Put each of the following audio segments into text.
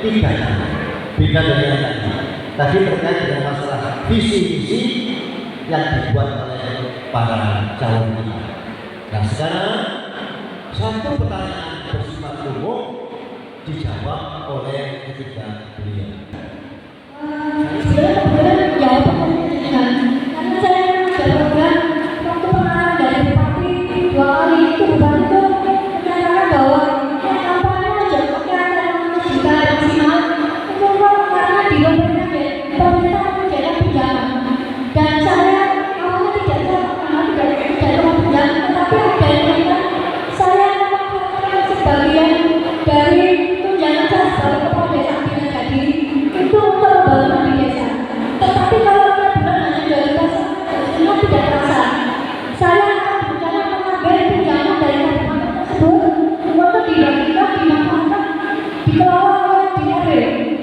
tiga beda dari yang tadi. Tadi terkait dengan masalah visi-visi yang dibuat oleh para calon kita. Nah sekarang satu pertanyaan bersifat umum dijawab oleh ketiga beliau. Sebenarnya kebetulan jawab pertanyaan karena saya ada program waktu pengarahan dari Bupati 2 kali itu Bupati itu menyatakan bahwa kampanye aja pakai anggaran juta maksimal itu karena di pemerintah menyediakan pinjaman dan saya awalnya tidak pinjaman tetapi ada yang bilang saya memanfaatkan sebagian dari tunjangan saya sebagai kepala desa Bina Jadi itu untuk pembangunan di desa. Tetapi kalau tiap bulan hanya 2 juta semua tidak terasa. Saya akan berencana mengambil pinjaman dari kabupaten tersebut untuk dibagikan, dimanfaatkan, dikelola oleh DRW.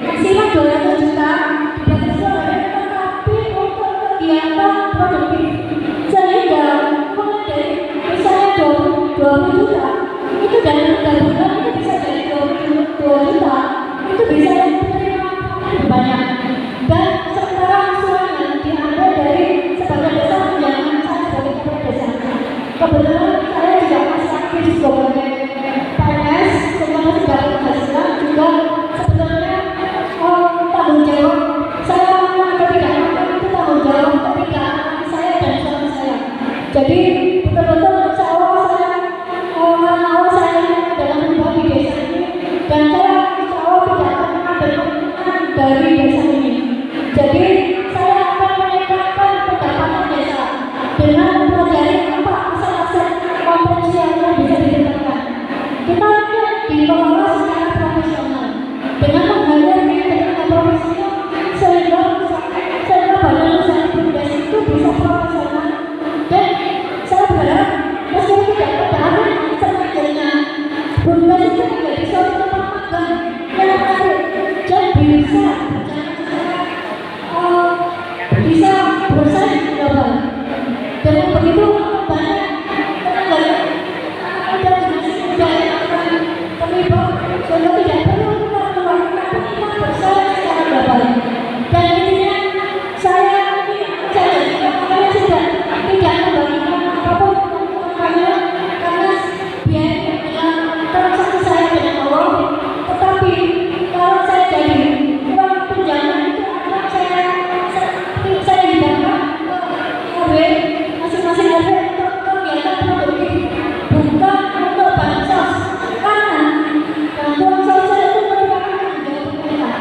Maksimal 200 juta dibagi seluruh tetapi untuk kegiatan produktif. Sehingga mulai dari misalnya 20 juta itu dari 3 bulan itu bisa jadi 22 juta itu bisa menerima banyak dan sementara angsuran diambil dari sebagian desa tunjangan saya sebagai kepala desa. Kebetulan saya juga masih aktif sebagai PNS sehingga masih dapat penghasilan juga sebenarnya tanggung jawab saya mengambil pinjaman itu tanggung jawab ketika anak saya dan suami saya. Jadi betul-betul insya Allah saya awal saya dalam hidup di desa ini dan saya insya Allah tidak akan mengambil keuntungan dari desa ini. Jadi saya akan meningkatkan pendapatan desa dengan mempelajari apa aset-aset potensial yang bisa ditingkatkan. Kita dikelola secara profesional dengan menghadirkan tenaga profesional sehingga badan usaha BUMDes itu bisa profesional dan saya berharap meskipun tidak ada selanjutnya BUMDes itu menjadi suatu tempat magang yang menarik dan bisa bersaing global. Dengan begitu banyak tenaga dan generasi muda yang akan terlibat sehingga tidak perlu kita bersaing secara global. Dan intinya saya sudah tidak membagikan apapun karena biaya transaksi saya dengan Allah. Tetapi kalau saya jadi uang tunjangan itu akan saya hidangkan ke RW masing-masing RW untuk kegiatan produktif bukan untuk bansos karena bantuan sosial itu merupakan tanggung jawab pemerintah.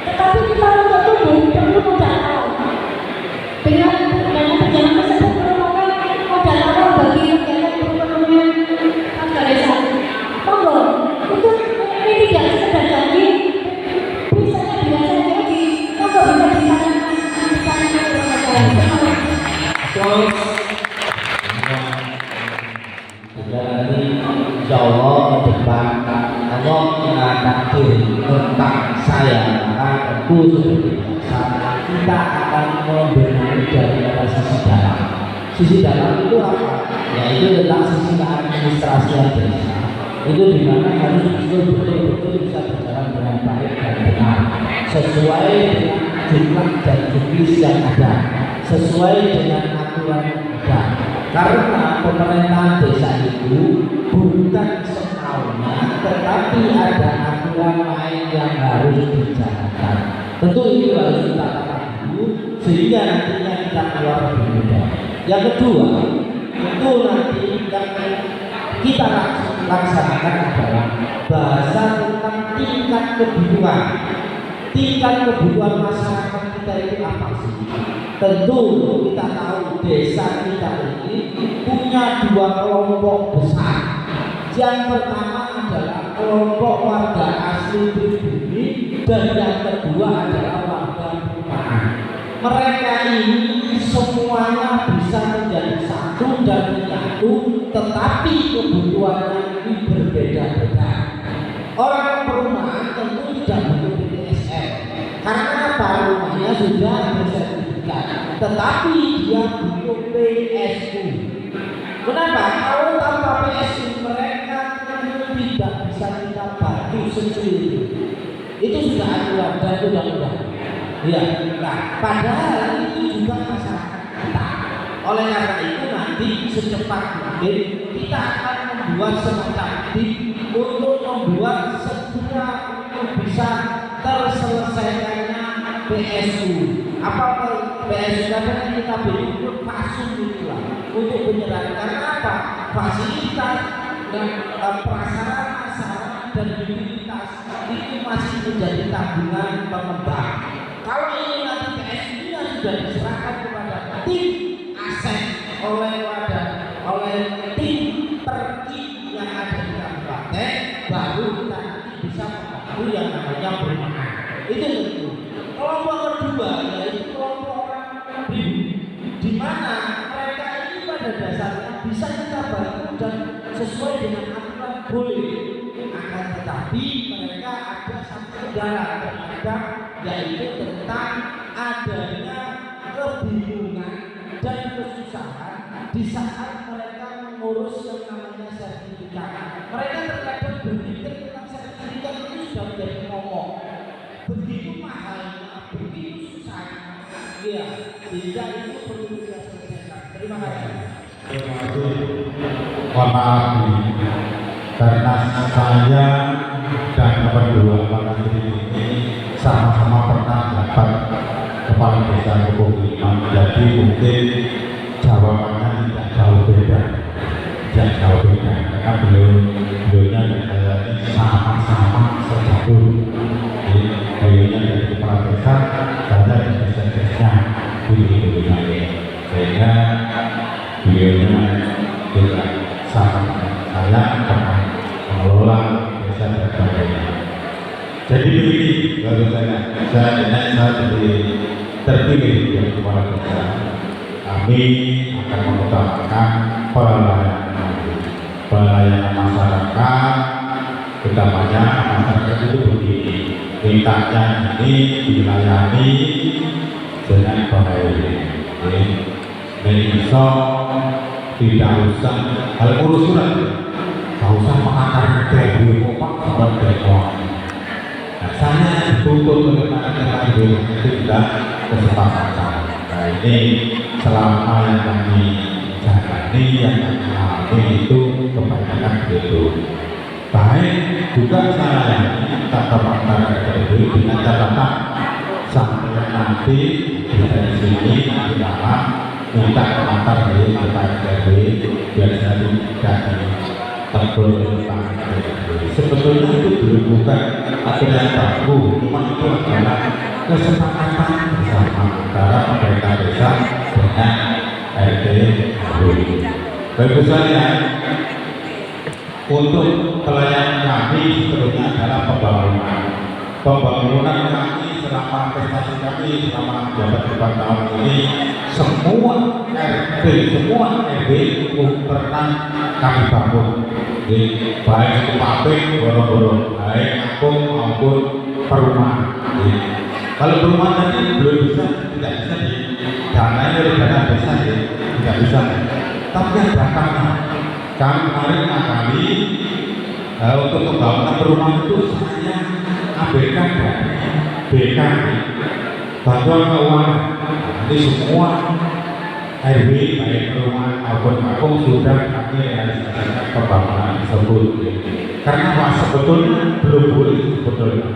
Tetapi kita untuk tumbuh perlu modal awal. Dengan pinjaman tersebut merupakan modal awal bagi kegiatan perekonomian warga desa. Monggo, itu ini tidak sekedar janji, bisa jadi. Monggo bisa ditanyakan. Terus juga nanti insya Allah ke depan Allah mengatur tentang saya maka tentu seperti biasa kita akan membenahi dari sisi dalam. Sisi dalam itu apa? Yaitu tentang sisi administrasi desa. Itu dimana harus betul-betul bisa berjalan dengan baik dan benar sesuai dengan jumlah dan jenis yang ada, sesuai dengan aturan yang ada. Karena pemerintahan desa itu bukan semaunya, tetapi ada aturan main yang harus dijalankan. Tentu itu harus kita katakan dulu sehingga nantinya kita keluar lebih mudah. Yang kedua, itu nanti yang kita laksanakan adalah bahasa tentang tingkat kebutuhan. Tingkat kebutuhan masyarakat kita itu apa sih? Tentu kita tahu desa kita ini punya 2 kelompok besar. Yang pertama adalah kelompok warga asli pribumi dan yang kedua adalah warga perumahan. Mereka ini semuanya bisa menjadi satu dan menyatu, tetapi kebutuhannya ini berbeda-beda. Orang perumahan tentu tidak butuh PTSM karena apa? Rumahnya sudah bersertifikat, tetapi dia butuh PSU. Kenapa? Kalau tanpa PSU mereka tidak bisa kita bantu sendiri. Itu sudah aturan dan undang-undang. Iya. Nah, padahal itu juga masyarakat kita. Oleh karena itu nanti secepat mungkin kita akan membuat semacam tim untuk membuat segera untuk bisa terselesaikannya PSU. Apa PSU karena kita bikin pasung itulah untuk penyerahan. Karena apa? Fasilitas dan prasarana sarana dan mobilitas itu masih menjadi tanggungan pengembang. Kalau ini nanti PSU-nya sudah diserahkan kepada tim aset oleh tim terkini yang ada di kabupaten, baru kita nanti bisa membantu yang namanya perumahan. Itu tentu. Kelompok kedua yaitu kelompok orang pribumi, di mana mereka ini pada dasarnya bisa kita bantu dan sesuai dengan aturan boleh. Akan tetapi mereka ada satu kendala terhadap yaitu tentang adanya kebingungan dan kesusahan di saat mereka mengurus yang namanya sertifikat. Mereka terkadang berpikir tentang sertifikat itu sudah menjadi momok, begitu mahalnya, begitu susahnya, ya, sehingga itu perlu kita selesaikan. Terima kasih. Terima kasih. Mohon maaf karena saya dan kedua Pak Menteri ini sama-sama pernah dapat kepala desa kepemimpinan, jadi mungkin jawabannya tidak jauh beda, karena beliaunya dan saya ini sama-sama sejauh. Beliaunya dari kepala desa, saya dari desa-desanya kepemimpinan, sehingga beliaunya juga sama saya pernah mengelola desa dan sebagainya. Jadi begini, baru saya terpilih menjadi kepala desa. Kami akan mengutamakan pelayanan masyarakat, utamanya masyarakat itu begini, mintanya ini dilayani dengan baik. Jadi bisa tidak usah hal urus surat, tidak usah mengakar ke kopak seperti orang. Saya dituntut oleh masyarakat itu tidak kesepakatan. Nah ini selama yang kami jalani, yang kami alami itu kebanyakan begitu. Baik juga saya kata masyarakat itu dengan catatan sampai nanti dari sini di dalam minta pengantar dari KPRD biar saya tidak tegur tentang sebetulnya itu belum bukan aturan baku, cuma itu adalah kesepakatan bersama antara pemerintah desa dengan RT RW. Bagi saya untuk pelayanan kami sebetulnya adalah pembangunan kami selama prestasi kami selama jabat 4 tahun ini, semua RT, semua RW itu pernah kami bangun, baik itu pabrik, borong-borong, baik kampung maupun perumahan. Kalau perumahan tadi belum bisa, tidak bisa didanai oleh dana desa, tidak bisa. Tapi yang belakangnya, kami kemarin kali untuk pembangunan perumahan itu saya abaikan dari BKP, bantuan keuangan. Jadi semua RW baik perumahan maupun kampung sudah kami realisasikan pembangunan tersebut. Karena Pak sebetulnya belum boleh sebetulnya.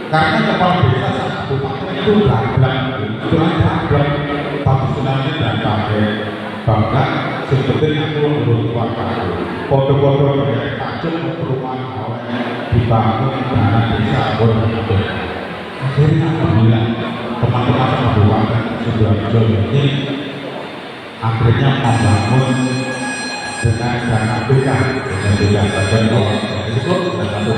Karena kepala desa satu kabupaten itu gablak, bagus senangnya dan pakai bangga. Sebetulnya aku menurut waktu foto-foto dari kacung perumahan awal dibangun dana desa pun akhirnya alhamdulillah teman-teman kabupaten Sidoarjo ini akhirnya membangun dengan dana BK bagian bawah cukup dan satu